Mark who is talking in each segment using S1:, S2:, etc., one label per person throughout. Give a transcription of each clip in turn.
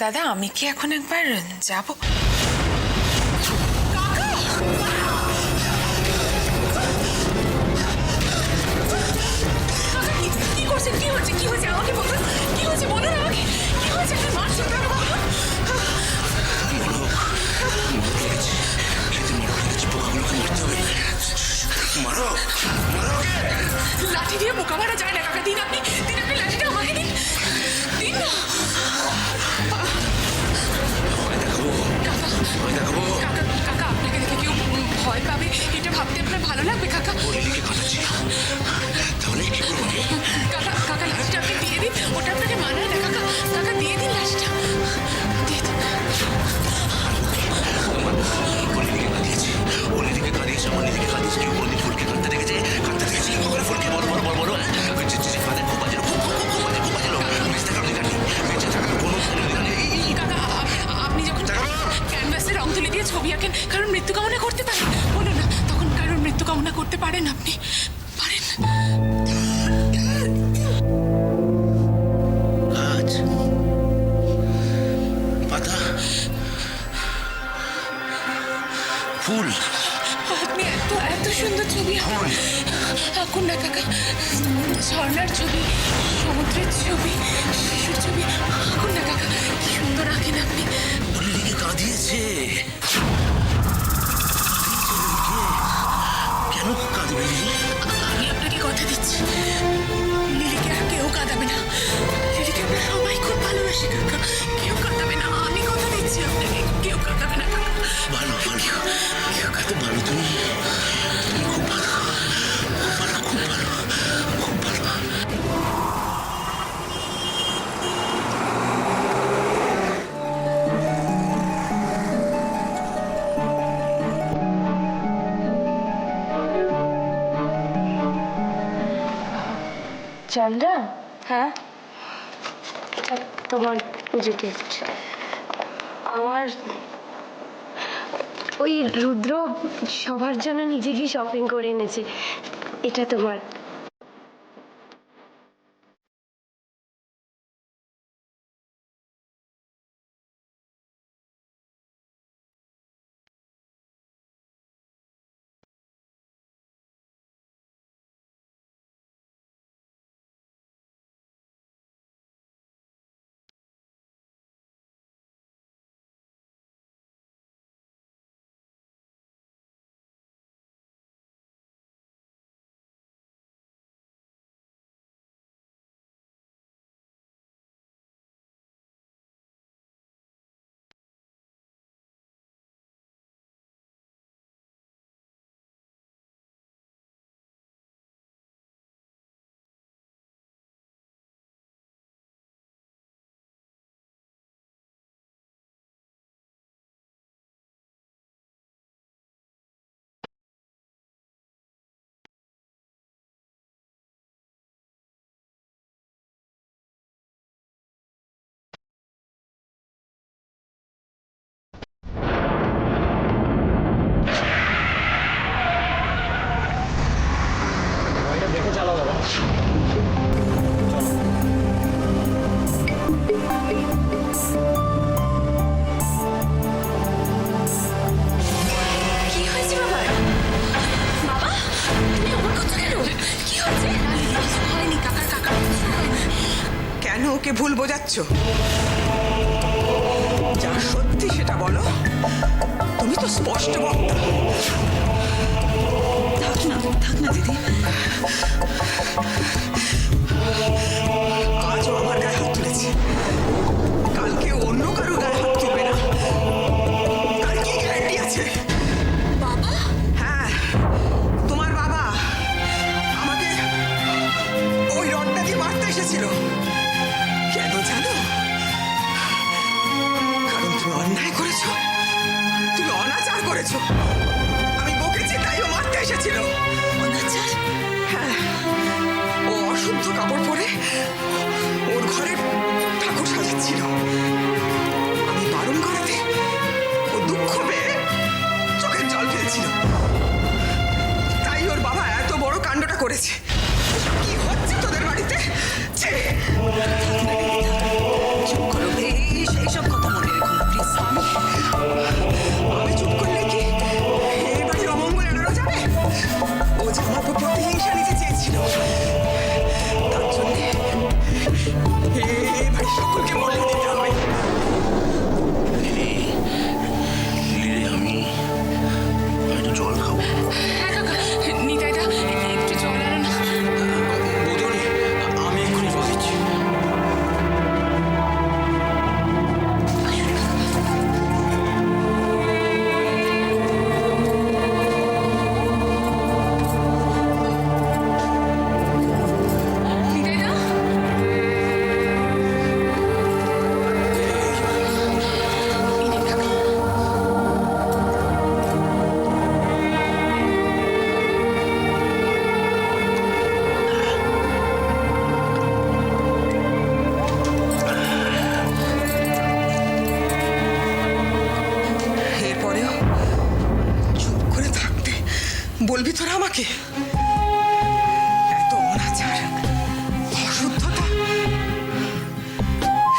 S1: দাদা আমি কি এখন একবার যাব?
S2: কি করছেন? কি হচ্ছে? কি হয়েছে? আমাকে বলুন। কি হয়েছে? বলুন আমাকে। কি হয়েছে? আপনি মারছেন কেন? লাঠি দিয়ে পোকা মারা যায় না কাকা। দিন আপনি লাঠিটা আমাকে দিন। দিন না কাকা। কাকা আপনাকে দেখে কেউ ভয় পাবে এটা ভাবতে আপনার ভালো লাগবে কাকা? কাকা কাকা লাঠিটা আপনি দিয়ে দিন। ওটা আপনাকে মানায় না কাকা। কাকা দিয়ে দিন লাঠিটা। দিয়ে দিন। কাকা আপনি যখন ক্যানভাসে রং তুলি দিয়ে ছবি আঁকেন কারণ মৃত্যু কামনা করতে পারেন, বলুন না তখন কারণ মৃত্যু কামনা করতে পারেন আপনি? পারেন।
S3: ফুল
S2: আপনি এত সুন্দর ছবি আঁকুন না কাকা। ঝর্ণার ছবি, সমুদ্রের ছবি, শিশুর ছবি আঁকুন না কাকা। কি সুন্দর আঁকেন আপনি।
S3: লিলিকে কাঁদিয়েছে। কেন কাঁদবে লিলি?
S2: আমি আপনাকে কথা দিচ্ছি লিলিকে আর কেউ কাঁদাবে না। লিলিকে আমরা সবাই খুব ভালোবাসি কাকা। কেউ কাঁদাবে না, আমি কথা দিচ্ছি আপনাকে। কেউ কাঁদাবে না কাকা।
S3: ভালো ভালো তুমি খুব ভালো, খুব ভালো, খুব ভালো।
S4: চন্দ্রা, হ্যাঁ তোমার পুজো গিফট। আমার ওই রুদ্র সবার জন্য নিজে গিয়ে শপিং করে এনেছে। এটা তোমার।
S2: কি হয়েছে বাবা? বাবা তুমি অবাক হচ্ছ কেন? কি হয়েছে? কিছু হয়নি কাকার কিছু হয়নি।
S5: কেন ওকে ভুল বোঝাচ্ছ? যা সত্যি সেটা বলো। তুমি তো স্পষ্ট বক্তা। থাক না দিদি। আজও আমার গায়ে হাত তুলেছে, কালকে অন্য কারো গায়ে হাত তুলবে না। তার কি গ্যারান্টি আছে?
S2: বাবা
S5: হ্যাঁ, তোমার বাবা আমাকে ওই রডটা দিয়ে মারতে এসেছিল। কেন জানো? কারণ তুমি অন্যায় করেছো, তুমি অনাচার করেছো। আমি বকেছি তাই ও মারতে এসেছিল।
S2: অনাচার?
S5: হ্যাঁ, ও অশুদ্ধ কাপড় পরে ওর ঘরে ঠাকুর সাজাচ্ছিল। আমি বারণ করাতে ও দুঃখ পেয়ে চোখের জল ফেলছিল। তাই ওর বাবা এত বড় কাণ্ডটা করেছে। কি হচ্ছে তোদের বাড়িতে? চুপ করো, এই সব বলবি তোরা আমাকে? এত অনাচার, অশুদ্ধতা,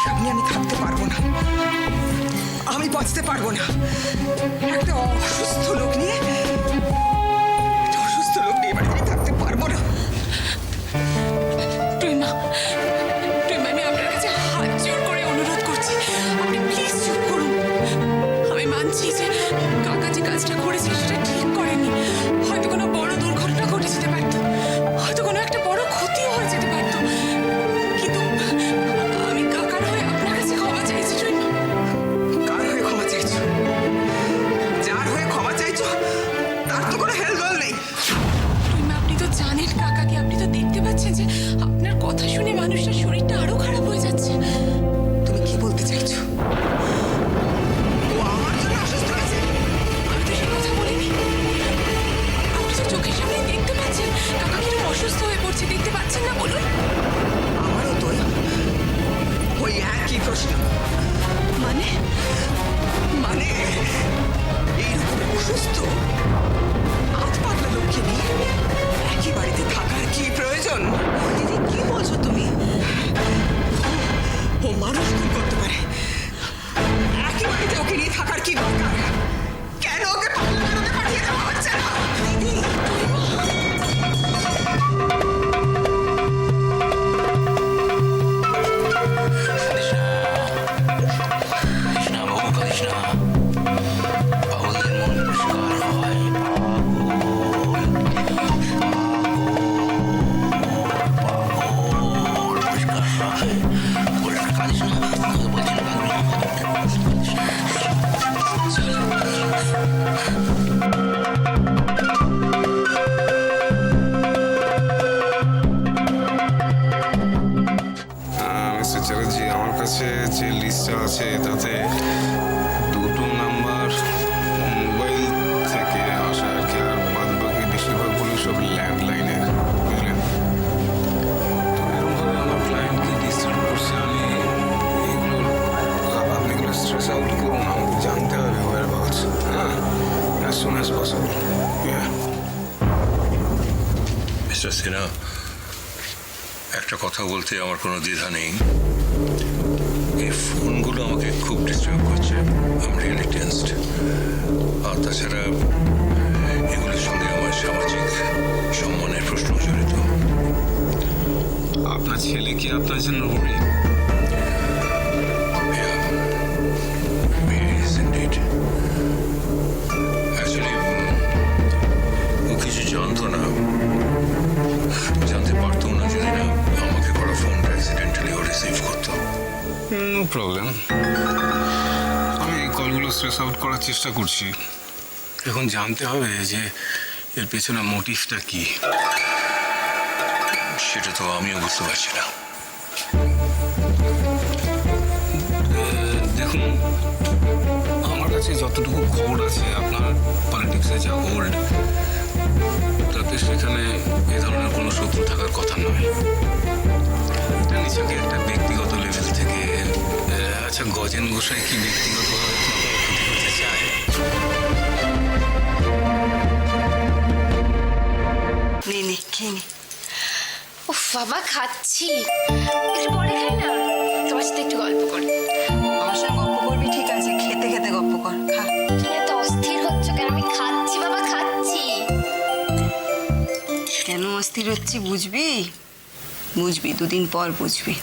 S5: সব নিয়ে আমি থাকতে পারবো না। আমি বাঁচতে পারবো না। একটা অসুস্থ লোক নিয়ে বাড়িতে আমি থাকতে পারবো না।
S2: টুইমা, আমি আপনার কাছে হাত জোর করে অনুরোধ করছি, আপনি প্লিজ চুপ করুন। আমি মানছি যে কাকা যে কাজটা করেছে সেটা ঠিক করেনি। হয়তো কোনো বড় দুর্ঘটনা ঘটে যেতে পারত, হয়তো কোনো একটা বড় ক্ষতিও হয়ে যেতে পারত, কিন্তু আমি কাকার হয়ে আপনার কাছে ক্ষমা চাইছি। টুইমা,
S5: কার হয়ে ক্ষমা চাইছো? যার হয়ে ক্ষমা চাইছো তার তো কোনো হেলদোল নেই।
S2: টুইমা, আপনি তো জানেন কাকাকে, আপনি তো দেখতে পাচ্ছেন যে আপনার কথা শুনে মানুষটার শরীরটা আরো খারাপ হয়ে যাচ্ছে।
S5: তুমি কি বলতে চাইছো? ও আমার জন্য অসুস্থ হয়েছে?
S2: আমি তো সে কথা বলিনি। আপনি তো চোখের সামনে দেখতে পাচ্ছেন কাকা কিরকম অসুস্থ হয়ে পড়ছে, দেখতে পাচ্ছেন না? বলুন।
S5: আমারও তো ওই একই প্রশ্ন।
S2: মানে
S5: মানে এইরকম অসুস্থ হাত পাতলা লোককে নিয়ে একই বাড়িতে থাকার কি প্রয়োজন? দিদি, কি বলছো তুমি? ও মানুষ খুন করতে পারে, একই বাড়িতে ওকে নিয়ে থাকার কি দরকার? কেন ওকে পাগলাগারদে পাঠিয়ে দেওয়া হচ্ছে না? দিদি,
S3: কৃষ্ণা বাবু, কৃষ্ণা, পাগলদের মন পরিষ্কার হয়। পরিষ্কার হয়। পরিষ্কার কাঁদিস না, বলছি না, কাঁদবি না।
S6: মিস্টার চ্যাটার্জি, আমার কাছে যে লিস্টটা আছে তাতে দুটো নাম্বার মোবাইল থেকে আসা আর কি, আর বাদ বাকি বেশিরভাগগুলো সব ল্যান্ডলাইনের, বুঝলেন? তো এরকমভাবে আমার ক্লায়েন্টকে ডিস্টার্ব করছে, আমি এগুলোর আপনি এগুলো স্ট্রেস আউট করুন, আমাকে জানতে হবে ওয়ার অ্যাবাউটস, হ্যাঁ, as soon as possible.
S7: Mister Sinha, একটা কথা বলতে আমার কোনো দ্বিধা নেই। এই ফোনগুলো আমাকে খুব ডিস্টার্ব করছে। I really tensed. আর তাছাড়া এগুলোর সঙ্গে আমার সামাজিক সম্মানের প্রশ্ন জড়িত।
S6: আপনার ছেলে কি আপনার জন্য রুড়ি?
S7: অ্যাকচুয়ালি ও কিছু জানতো না, জানতে পারতো না যদি না আমাকে করা ফোনটা অ্যাক্সিডেন্টালি ও রিসিভ করতো।
S6: নো প্রবলেম, আমি এই কলগুলো স্ট্রেস আউট করার চেষ্টা করছি। এখন জানতে হবে যে এর পেছনে মোটিভটা কি।
S7: সেটা তো আমিও বুঝতে পারছি না।
S6: দেখুন, আমার কাছে যতটুকু খবর আছে আপনার পলিটিক্সে যা হোল্ড, তাতে সেখানে এ ধরনের কোনো শত্রু থাকার কথা নয়। এটা নিছকই একটা ব্যক্তিগত লেভেল থেকে। আচ্ছা, গজেন গোসাই কি ব্যক্তিগতভাবে আপনাকে ক্ষতি করতে চায়?
S5: নে খেয়ে নে।
S4: উফ বাবা, খাচ্ছি, একটু পরে খাই না, তোমার সাথে একটু গল্প করি।
S5: আমার সঙ্গে গল্প করবি, ঠিক আছে, খেতে খেতে গল্প কর, খা।
S4: তুমি এত অস্থির হচ্ছ কেন? আমি খাচ্ছি বাবা, খাচ্ছি।
S8: কেন অস্থির হচ্ছি বুঝবি? বুঝবি, দুদিন পর বুঝবি।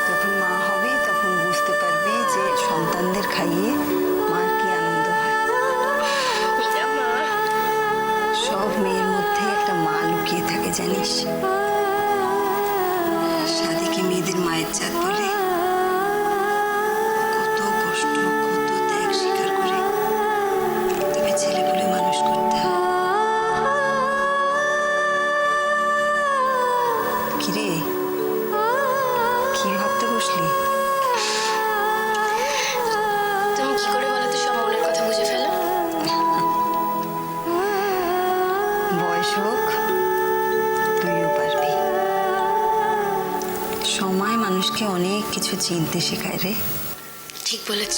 S8: যখন মা হবি তখন বুঝতে পারবি যে সন্তানদের খাইয়ে মার কি আনন্দ হয়।
S4: মীরা মা,
S8: সব মেয়ের মধ্যে একটা মা লুকিয়ে থাকে, জানিস? সাদিকে মেয়েদের মায়ের জাত বলে। কত কষ্ট, কত ত্যাগ স্বীকার করে তবে ছেলেপুলে মানুষ করতে হয়। কিরে, কি ভাবতে বসলি?
S4: তুমি কি করে বলো তো সব মনের কথা বুঝে ফেলো?
S8: বয়স হোক, তুইও পারবি। সময় মানুষকে অনেক কিছু চিনতে শেখায় রে।
S4: ঠিক বলেছ,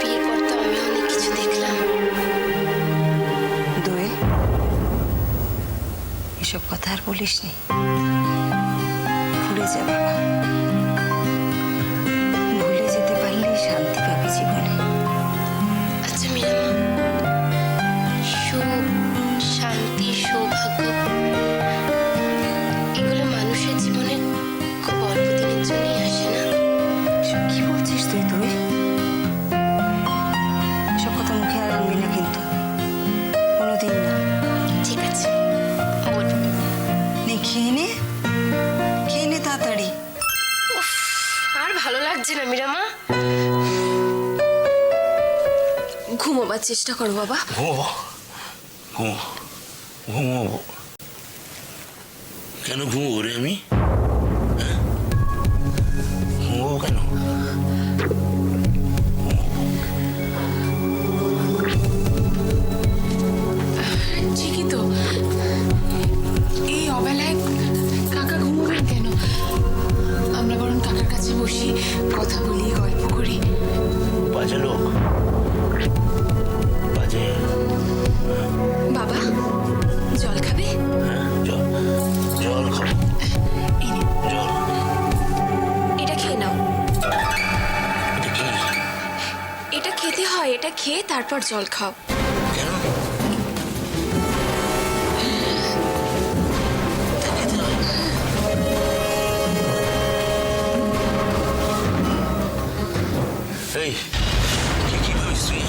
S4: বিয়ের পর তো আমি অনেক কিছু দেখলাম।
S8: এসব কথা আর বলিসনি। ভুলে যা বাবা, ভুলে যেতে পারলেই শান্তি পাবি জীবনে।
S4: আচ্ছা মীরামা, সুখ, শান্তি, সৌভাগ্য এগুলো মানুষের জীবনে খুব অল্প দিনের জন্যই আসে না?
S8: এসব কি বলছিস তুই? সব কথা মুখে আর আনবি না কিন্তু, কোনোদিন না।
S4: ঠিক আছে, বলবো।
S8: নে খেয়ে নে তাড়াতাড়ি।
S4: উফ, আর ভালো লাগছে না মীরামা। ঘুমোবার চেষ্টা করো বাবা।
S3: ঘুমো কেন ঘুমো রে আমি? ঘুমো কেন?
S2: ঠিকই তো, এই অবেলায় কাকা ঘুমোবেন কেন? আমরা বরং কাকার কাছে বসি, কথা বলি, গল্প করি।
S3: বাজে লোক, বাজে।
S4: বাবা, জল খাবে?
S3: হ্যাঁ, জল খাবো।
S2: এই নে।
S3: জল
S4: এটা খেয়ে নাও।
S3: এটা কি?
S4: এটা খেতে হয়, এটা খেয়ে তারপর জল খাও।
S3: কেন? তা খেতে হয়? এই কি ভাবিস তুই?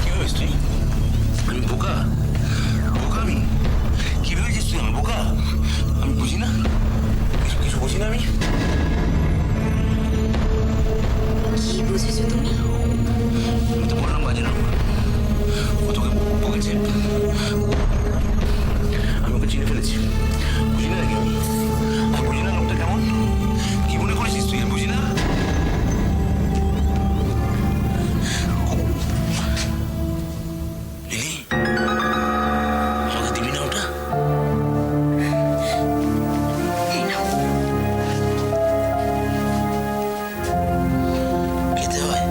S3: কি ভাবিস তুই? আমি বোকা? আমি কি ভেবেছিস তুই? আমি বোকা? আমি বুঝি না, কিছু বুঝি না আমি।
S4: কি বুঝেছো তুমি?
S3: আমি তো বললাম বাজে লোক, ও তোকে বকেছে, আমি ওকে চিনে ফেলেছি। বুঝি না নাকি আমি বুঝি না লোকটা কেমন? কি মনে করেছিস তুই? আমি বুঝি না। লিলি, আমাকে দিবি না ওটা?
S4: এই নাও।
S3: খেতে হয়?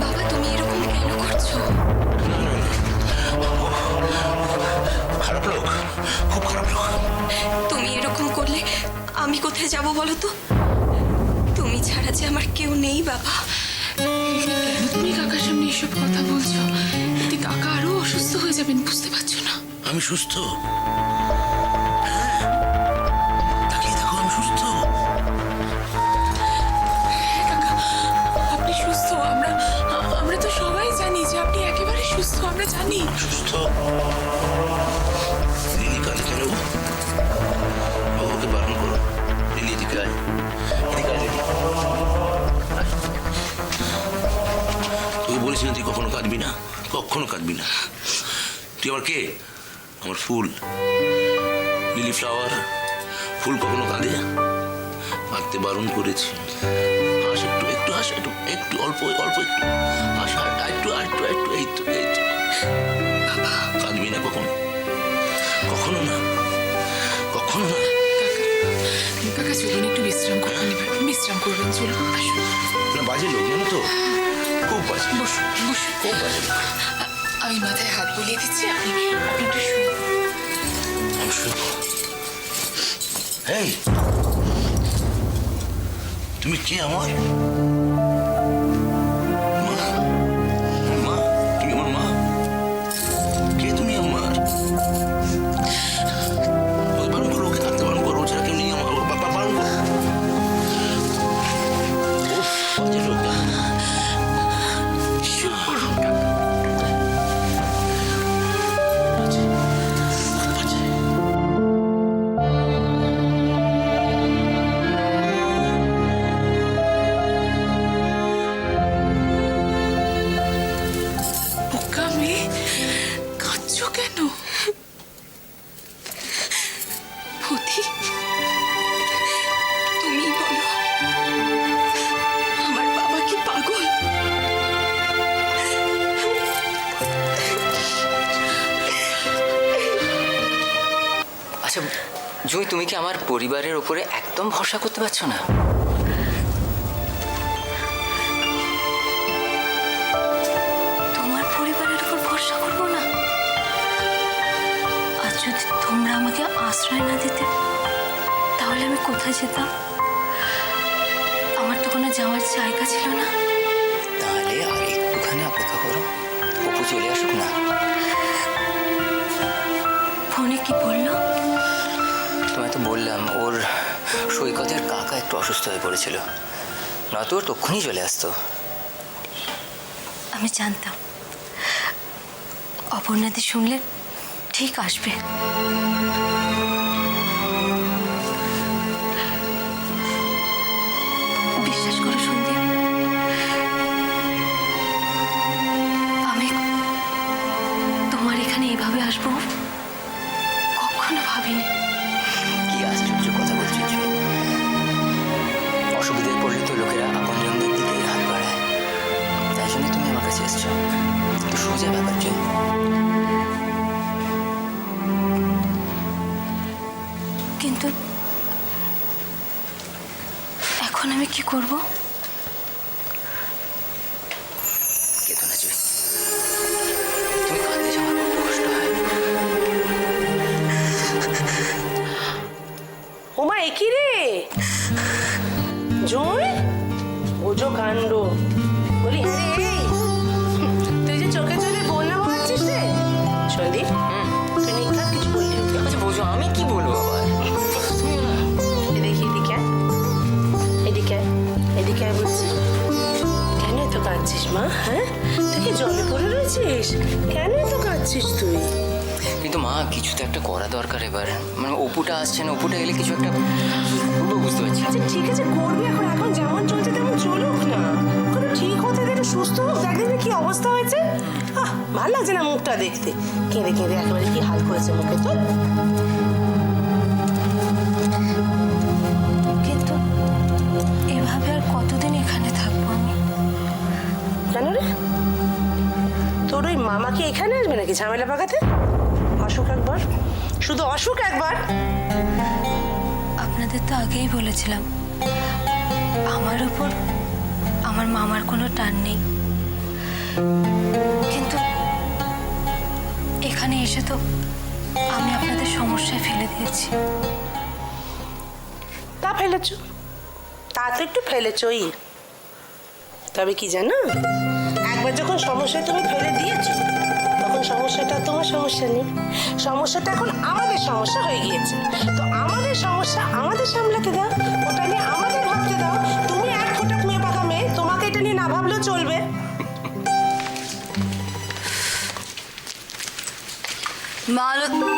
S4: বাবা, তুমি এরকম কেন করছো?
S3: খারাপ লোক, খুব খারাপ লোক।
S4: তুমি এরকম করলে আমি কোথায় যাব বলো তো? তুমি ছাড়া যে আমার কেউ নেই বাবা।
S2: কেন তুমি কাকার সামনে এসব কথা বলছো? এতে কাকা আরো অসুস্থ হয়ে যাবেন, বুঝতে পারছো না?
S3: আমি সুস্থ। হ্যাঁ, তাকিয়ে দেখো, আমি সুস্থ।
S2: হ্যাঁ কাকা, আপনি সুস্থ। আমরা তো সবাই জানি যে আপনি একেবারে সুস্থ, আমরা জানি।
S3: সুস্থ? লিলি কাঁদে কেন? ওকে বারণ করো। লিলি এদিকে আয়, এদিকে আয় লিলি। আয়। তুই বলিস না তুই কখনো কাঁদবি না, কখনো কাঁদবি না। তুই আমার কে? আমার ফুল, লিলি ফ্লাওয়ার। ফুল কখনো কাঁদে? কাঁদতে বারণ করেছি। হাস একটু হাস, একটু অল্প একটু হাস, একটু এই তো। বাবা, কাঁদবি না কখনো, কখনো না।
S2: কাকা চলুন, একটু বিশ্রাম করবেন। বিশ্রাম করবেন, চলুন, আসুন।
S3: না, বাজে লোক জানো তো, খুব বাজে।
S2: বসুন,
S3: খুব বাজে লোক।
S2: আমি মাথায় হাত বুলিয়ে দিচ্ছি, আপনি একটু শুনুন।
S3: আমি শুনবো। এই, তুমি কে আমার? মা, তুমি আমার মা? কে তুমি আমার? ওকে বারণ করো, ওকে থাকতে বারণ করো, ছাড়া কেউ নেই আমার। বাবা বারণ করো। বাজে লোক।
S2: চুপ করুন কাকা।
S9: আচ্ছা জুঁই, তুমি কি আমার পরিবারের ওপরে একদম ভরসা করতে পারছো না?
S4: তোমার পরিবারের উপর ভরসা করবো না? আর যদি তোমরা আমাকে আশ্রয় না দিতে, তাহলে আমি কোথায় যেতাম? আমার তো কোনো যাওয়ার জায়গা ছিল না।
S9: তাহলে আর একটুখানি অপেক্ষা করো, অপু চলে আসুক না।
S4: ফোনে কি বললো?
S9: তোমায় তো বললাম ওর সৈকতের কাকা একটু অসুস্থ হয়ে পড়েছিল, নয়তো ওর তক্ষুনি চলে আসতো।
S4: আমি জানতাম অপর্ণাদি শুনলে ঠিক আসবে। বিশ্বাস করো সন্দীপ, আমি তোমার এখানে এভাবে আসবো কখনো ভাবিনি।
S9: কি আশ্চর্য কথা বলছো জুঁই। অসুবিধায় পড়লে তো লোকেরা আপনজনদের দিকেই হাত বাড়ায়, তাই জন্য তুমি আমার কাছে এসছো। কিন্তু সোজা ব্যাপার জুঁই।
S4: কিন্তু এখন আমি কি করব?
S9: কেতো না জুঁই, তুমি কাঁদলে যে আমার খুব কষ্ট হয়।
S10: ওমা একই রে জয় ওজো কাণ্ড বলি। এই তুই যে চোখে চোখে বন্যা ভাবছিস রে সন্দীপ, তুই নিখাত কিছু বললি?
S9: আচ্ছা বোঝো, আমি কি বলবো আবার?
S10: দেখি এদিকে আয় বলছি। কেন এত কাঁদছিস মা? হ্যাঁ, তুই কি জলে পড়ে রয়েছিস? কেন এত কাঁদছিস তুই?
S9: কিন্তু মা, কিছু তো একটা করা দরকার এবার। মানে অপুটা আসছে না, অপুটা এলে কিছু একটা করবো, বুঝতে পারছি।
S10: আচ্ছা ঠিক আছে, করবি এখন যেমন চলছে তেমন চলুক না। কোনো ঠিক হতে দে, একটু সুস্থ হোক, দেখ দেখবি কি অবস্থা হয়েছে। ভালো লাগছে না মুখটা দেখতে, কেঁদে কেঁদে একেবারে কি হাল করেছে মুখে তো।
S4: কিন্তু এভাবে আর কতদিন এখানে থাকবো আমি?
S10: কেন রে, তোর ওই মামা কি এখানে আসবে নাকি ঝামেলা পাকাতে? অসুখ একবার, শুধু অসুখ একবার।
S4: আপনাদের তো আগেই বলেছিলাম আমার উপর আমার মামার কোনো টান নেই, কিন্তু এখানে এসে তো আমি আপনাদের সমস্যায় ফেলে দিয়েছি।
S10: তা ফেলেছ, তা তো একটু ফেলেছই। তবে কি জানো, একবার যখন সমস্যায় তুমি ফেলে দিয়েছো, তখন সমস্যাটা তোমার সমস্যা নেই, সমস্যাটা এখন আমাদের সমস্যা হয়ে গিয়েছে। তো আমাদের সমস্যা আমাদের সামলাতে দাও, ওটা নিয়ে আমাদের ভাবতে দাও। তুমি এক ফোঁটা মেয়ে পাকা মেয়ে, তোমাকে এটা নিয়ে না ভাবলেও চলবে।
S4: মালতী